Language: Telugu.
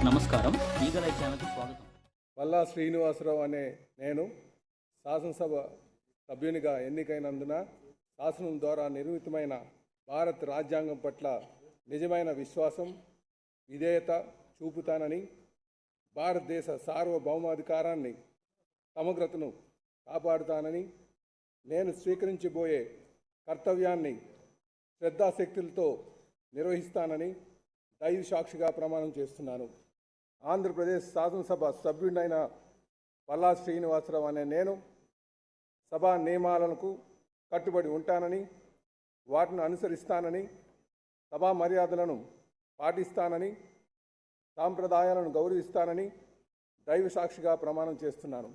నమస్కారం, ఈగల్ ఐ ఛానల్కి స్వాగతం. పల్లా శ్రీనివాసరావు అనే నేను శాసనసభ సభ్యునిగా ఎన్నికైనందున శాసనం ద్వారా నిర్మితమైన భారత రాజ్యాంగం పట్ల నిజమైన విశ్వాసం, విధేయత చూపుతానని, భారతదేశ సార్వభౌమాధికారాన్ని, సమగ్రతను కాపాడుతానని, నేను స్వీకరించబోయే కర్తవ్యాన్ని శ్రద్ధాశక్తులతో నిర్వహిస్తానని దైవ సాక్షిగా ప్రమాణం చేస్తున్నాను. ఆంధ్రప్రదేశ్ శాసనసభ సభ్యుడైన పల్లా శ్రీనివాసరావు అనే నేను సభా నియమాలకు కట్టుబడి ఉంటానని, వాటిని అనుసరిస్తానని, సభా మర్యాదలను పాటిస్తానని, సాంప్రదాయాలను గౌరవిస్తానని దైవ సాక్షిగా ప్రమాణం చేస్తున్నాను.